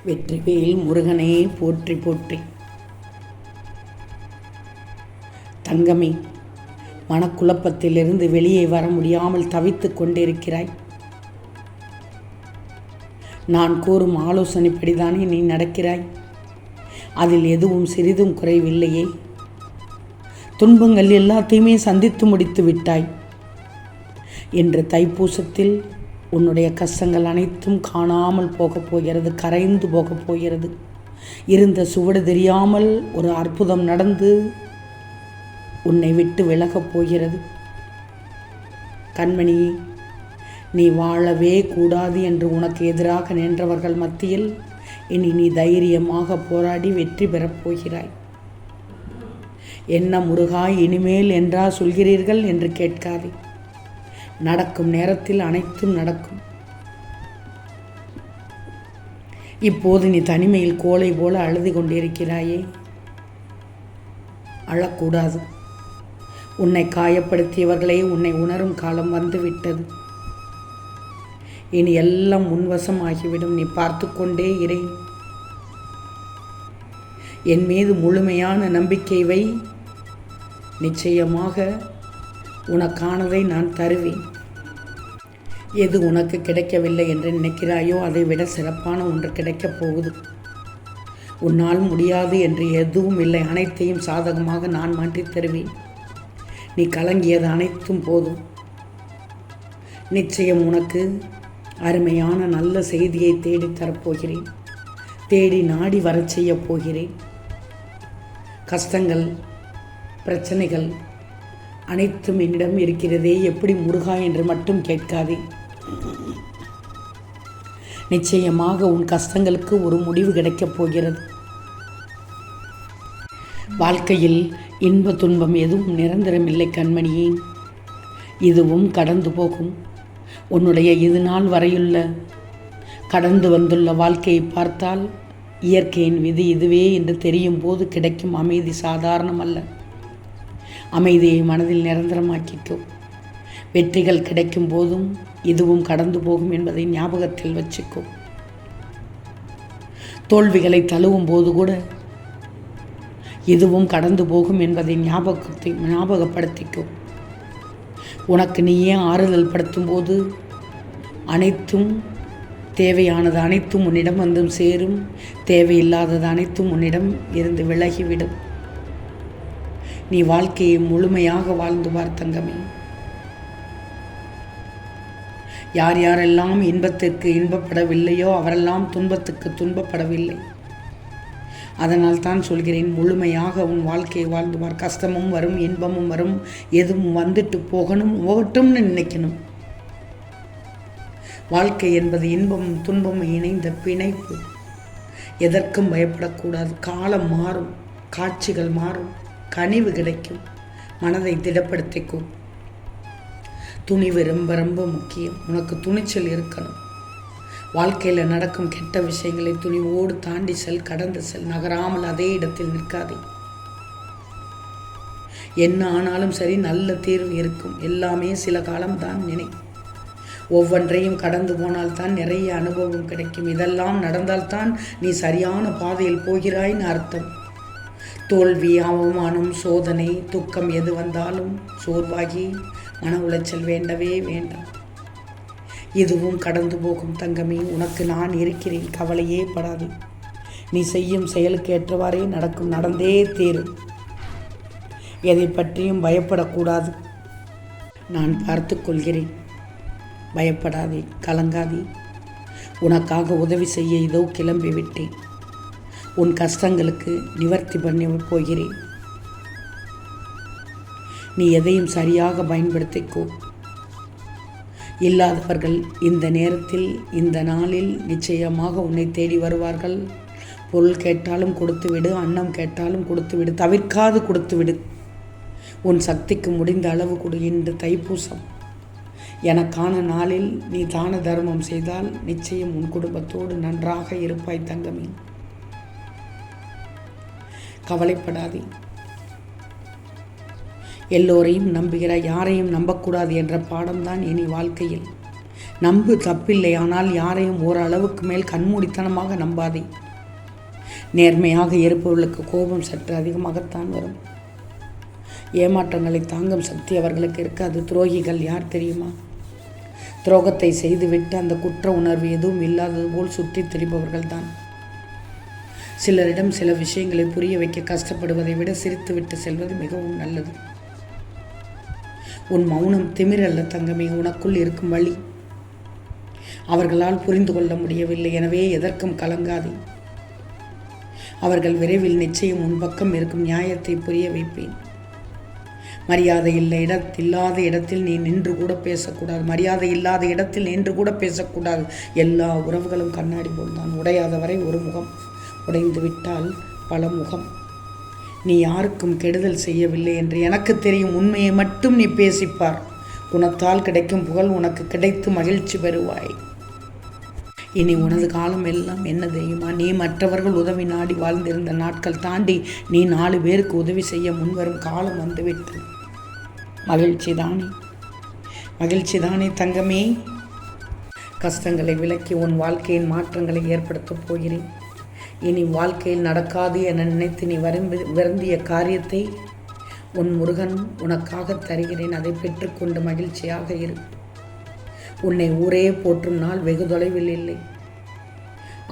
வெற்றிவேல் முருகனே போற்றி போற்றி. தங்கமே, மனக்குழப்பத்திலிருந்து வெளியே வர முடியாமல் தவித்துக் கொண்டிருக்கிறாய். நான் கூறும் ஆலோசனைப்படிதானே நீ நடக்கிறாய். அதில் எதுவும் சிறிதும் குறைவில்லையே. துன்பங்கள் எல்லாத்தையுமே சந்தித்து முடித்து விட்டாய். இன்று தைப்பூசத்தில் உன்னுடைய கஷ்டங்கள் அனைத்தும் காணாமல் போகப் போகிறது, கரைந்து போகப் போகிறது. இருந்த சுவடு தெரியாமல் ஒரு அற்புதம் நடந்து உன்னை விட்டு விலகப் போகிறது. கண்மணி, நீ வாழவே கூடாது என்று உனக்கு எதிராக நின்றவர்கள் மத்தியில் இனி நீ தைரியமாக போராடி வெற்றி பெறப் போகிறாய். என்ன முருகா, இனிமேல் என்றா சொல்கிறீர்கள் என்று கேட்காதே. நடக்கும் நேரத்தில் அனைத்தும் நடக்கும். இப்போது நீ தனிமையில் கோலை போல அழுது கொண்டிருக்கிறாயே. அழக்கூடாது. உன்னை காயப்படுத்தியவர்களே உன்னை உணரும் காலம் வந்துவிட்டது. இனி எல்லாம் முன்வசம் ஆகிவிடும். நீ பார்த்து கொண்டே இரு. என் மீது முழுமையான நம்பிக்கை வை. நிச்சயமாக உனக்கானதை நான் தருவேன். எது உனக்கு கிடைக்கவில்லை என்று நினைக்கிறாயோ அதை விட சிறப்பான ஒன்று கிடைக்கப் போகுது. உன்னால் முடியாது என்று எதுவும் இல்லை. அனைத்தையும் சாதகமாக நான் மாற்றித் தருவேன். நீ கலங்கியது அனைத்தும் போதும். நிச்சயம் உனக்கு அருமையான நல்ல செய்தியை தேடித் தரப்போகிறேன். தேடி நாடி வரச் செய்யப் போகிறேன். கஷ்டங்கள், பிரச்சனைகள் அனைத்தும் என்னிடம் இருக்கிறதே, எப்படி முருகா என்று மட்டும் கேட்காதே. நிச்சயமாக உன் கஷ்டங்களுக்கு ஒரு முடிவு கிடைக்கப் போகிறது. வாழ்க்கையில் இன்ப துன்பம் எதுவும் நிரந்தரமில்லை கண்மணியே. இதுவும் கடந்து போகும். உன்னுடைய இது நாள் வரையுள்ள கடந்து வந்துள்ள வாழ்க்கையை பார்த்தால் இயற்கையின் விதி இதுவே என்று தெரியும் போது கிடைக்கும் அமைதி சாதாரணம் அல்ல. அமைதியை மனதில் நிரந்தரமாக்கிக்கோ. வெற்றிகள் கிடைக்கும் போதும் இதுவும் கடந்து போகும் என்பதை ஞாபகத்தில் வச்சுக்கோ. தோல்விகளை தழுவும் போது கூட இதுவும் கடந்து போகும் என்பதை ஞாபகப்படுத்திக்கோ. உனக்கு நீயே ஆறுதல் படுத்தும் போது அனைத்தும் தேவையானது அனைத்தும் உன்னிடம் வந்தும் சேரும். தேவையில்லாதது அனைத்தும் உன்னிடம் இருந்து விலகிவிடும். நீ வாழ்க்கையை முழுமையாக வாழ்ந்து பார் தங்கமே. யார் யாரெல்லாம் இன்பத்திற்கு இன்பப்படவில்லையோ அவரெல்லாம் துன்பத்துக்கு துன்பப்படவில்லை. அதனால் தான் சொல்கிறேன், முழுமையாக உன் வாழ்க்கையை வாழ்ந்து பார். கஷ்டமும் வரும், இன்பமும் வரும். எதுவும் வந்துட்டு போகட்டும்னு நினைக்கணும். வாழ்க்கை என்பது இன்பமும் துன்பமும் இணைந்த பிணைப்பு. எதற்கும் பயப்படக்கூடாது. காலம் மாறும், காட்சிகள் மாறும், கனிவு கிடைக்கும். மனதை திடப்படுத்திக்கும். துணிவு ரொம்ப ரொம்ப முக்கியம். உனக்கு துணிச்சல் இருக்கணும். வாழ்க்கையில் நடக்கும் கெட்ட விஷயங்களை துணிவோடு தாண்டி செல், கடந்து செல். நகராமல் அதே இடத்தில் நிற்காதே. என்ன ஆனாலும் சரி, நல்ல தீர்வு இருக்கும். எல்லாமே சில காலம்தான் நினை. ஒவ்வொன்றையும் கடந்து போனால்தான் நிறைய அனுபவம் கிடைக்கும். இதெல்லாம் நடந்தால்தான் நீ சரியான பாதையில் போகிறாய்னு அர்த்தம். தோல்வி, அவமானம், சோதனை, துக்கம் எது வந்தாலும் சோர்வாகி மன உளைச்சல் வேண்டவே வேண்டாம். இதுவும் கடந்து போகும் தங்கமே. உனக்கு நான் இருக்கிறேன். கவலையே படாது. நீ செய்யும் செயலுக்கு ஏற்றவாறே நடக்கும். நடந்தே தீரும். எதை பற்றியும் பயப்படக்கூடாது. நான் பார்த்து கொள்கிறேன். பயப்படாதே, கலங்காதே. உனக்காக உதவி செய்ய இதோ கிளம்பி விட்டேன். உன் கஷ்டங்களுக்கு நிவர்த்தி பண்ணி போகிறேன். நீ எதையும் சரியாக பயன்படுத்திக்கோ. இல்லாதவர்கள் இந்த நேரத்தில், இந்த நாளில் நிச்சயமாக உன்னை தேடி வருவார்கள். பொருள் கேட்டாலும் கொடுத்துவிடு, அன்னம் கேட்டாலும் கொடுத்துவிடு, தவிர்க்காது கொடுத்துவிடு. உன் சக்திக்கு முடிந்த அளவு கொடு. இன்று தைப்பூசம். எனக்கான நாளில் நீ தான தர்மம் செய்தால் நிச்சயம் உன் குடும்பத்தோடு நன்றாக இருப்பாய் தங்கமே. கவலைப்படாதே. எல்லோரையும் நம்புகிறாய், யாரையும் நம்பக்கூடாது என்ற பாடம்தான் இனி வாழ்க்கையில். நம்பு, தப்பில்லை. ஆனால் யாரையும் ஓரளவுக்கு மேல் கண்மூடித்தனமாக நம்பாதே. நேர்மையாக இருப்பவர்களுக்கு கோபம் சற்று அதிகமாகத்தான் வரும். ஏமாற்றங்களை தாங்கும் சக்தி அவர்களுக்கு இருக்காது. துரோகிகள் யார் தெரியுமா? துரோகத்தை செய்துவிட்டு அந்த குற்ற உணர்வு எதுவும் இல்லாதது போல் சுற்றித் திரிபவர்கள்தான். சிலரிடம் சில விஷயங்களை புரிய வைக்க கஷ்டப்படுவதை விட சிரித்துவிட்டு செல்வது மிகவும் நல்லது. உன் மௌனம் திமிரல்ல தங்கமே, உனக்குள் இருக்கும் வழி. அவர்களால் புரிந்து கொள்ள முடியவில்லை, எனவே எதற்கும் கலங்காதே. அவர்கள் விரைவில் நிச்சயம் உன் பக்கம் இருக்கும் நியாயத்தை புரிய வைப்பேன். மரியாதை இல்லாத இடத்தில் நீ நின்று கூட பேசக்கூடாது. மரியாதை இல்லாத இடத்தில் நின்று கூட பேசக்கூடாது. எல்லா உறவுகளும் கண்ணாடி போல்தான். உடையாத வரை ஒரு முகம், உடைந்து விட்டால் பல முகம். நீ யாருக்கும் கெடுதல் செய்யவில்லை என்று எனக்கு தெரியும். உண்மையை மட்டும் நீ பேசிப்பார். குணத்தால் கிடைக்கும் புகழ் உனக்கு கிடைத்து மகிழ்ச்சி பெறுவாய். இனி உனது காலம் எல்லாம் என்ன தெரியுமா? நீ மற்றவர்கள் உதவி நாடி வாழ்ந்திருந்த நாட்கள் தாண்டி நீ 4 பேருக்கு உதவி செய்ய முன்வரும் காலம் வந்துவிட்டது. மகிழ்ச்சி தானே தங்கமே? கஷ்டங்களை விலக்கி உன் வாழ்க்கையின் மாற்றங்களை ஏற்படுத்தப் போகிறேன். இனி வாழ்க்கையில் நடக்காது என நினைத்து நீ வருந்திய காரியத்தை உன் முருகன் உனக்காக தருகிறேன். அதை பெற்றுக்கொண்டு மகிழ்ச்சியாக இரு. உன்னை ஊரே போற்றும் நாள் வெகு தொலைவில் இல்லை.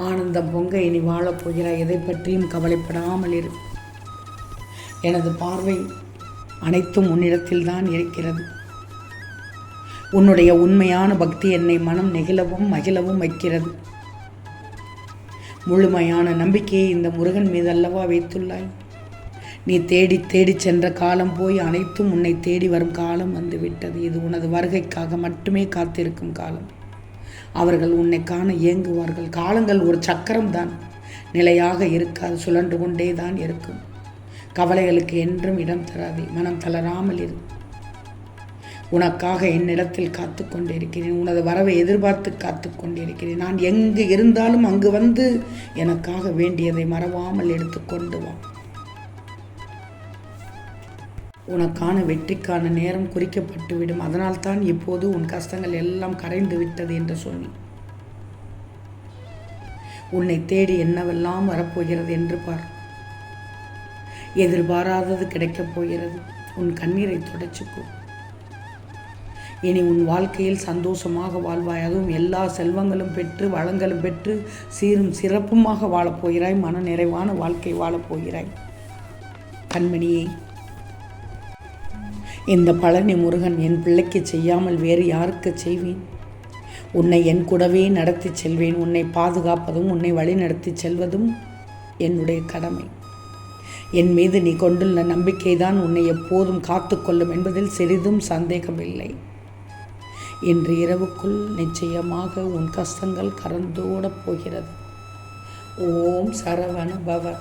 ஆனந்தம் பொங்க இனி வாழப் போகிறாய். எதை பற்றியும் கவலைப்படாமல் இரு. எனது பார்வை அனைத்தும் உன்னிடத்தில்தான் இருக்கிறது. உன்னுடைய உண்மையான பக்தி என்னை மனம் நெகிழவும் மகிழவும் வைக்கிறது. முழுமையான நம்பிக்கையை இந்த முருகன் மீது அல்லவா வைத்துள்ளாய்? நீ தேடி சென்ற காலம் போய் அனைத்தும் உன்னை தேடி வரும் காலம் வந்துவிட்டது. இது உனது வருகைக்காக மட்டுமே காத்திருக்கும் காலம். அவர்கள் உன்னை காண ஏங்குவார்கள். காலங்கள் ஒரு சக்கரம்தான், நிலையாக இருக்காது, சுழன்று கொண்டே தான் இருக்கும். கவலைகளுக்கு என்றும் இடம் தராதே. மனம் தளராமல் இரு. உனக்காக என்னிடத்தில் காத்து கொண்டிருக்கிறேன். உனது வரவை எதிர்பார்த்து காத்து கொண்டிருக்கிறேன். நான் எங்கு இருந்தாலும் அங்கு வந்து எனக்காக வேண்டியதை மறவாமல் எடுத்துக்கொண்டு வா. உனக்கான வெற்றிக்கான நேரம் குறிக்கப்பட்டுவிடும். அதனால்தான் இப்போது உன் கஷ்டங்கள் எல்லாம் கரைந்து விட்டது என்று சொன்னி. உன்னை தேடி என்னவெல்லாம் வரப்போகிறது என்று பார். எதிர்பாராதது கிடைக்கப் போகிறது. உன் கண்ணீரை துடைச்சுக்கோ. இனி உன் வாழ்க்கையில் சந்தோஷமாக வாழ்வாய். அதுவும் எல்லா செல்வங்களும் பெற்று வளங்களும் பெற்று சீரும் சிறப்புமாக வாழப்போகிறாய். மன நிறைவான வாழ்க்கை வாழப்போகிறாய். கண்மணியே, இந்த பழனி முருகன் என் பிள்ளைக்கு செய்யாமல் வேறு யாருக்கு செய்வேன்? உன்னை என் கூடவே நடத்தி செல்வேன். உன்னை பாதுகாப்பதும் உன்னை வழி நடத்தி செல்வதும் என்னுடைய கடமை. என் மீது நீ கொண்டுள்ள நம்பிக்கைதான் உன்னை எப்போதும் காத்து கொள்ளும் என்பதில் சிறிதும் சந்தேகமில்லை. இன்று இரவுக்குள் நிச்சயமாக உன் கஷ்டங்கள் கரந்தோடப் போகிறது. ஓம் சரவண பவ.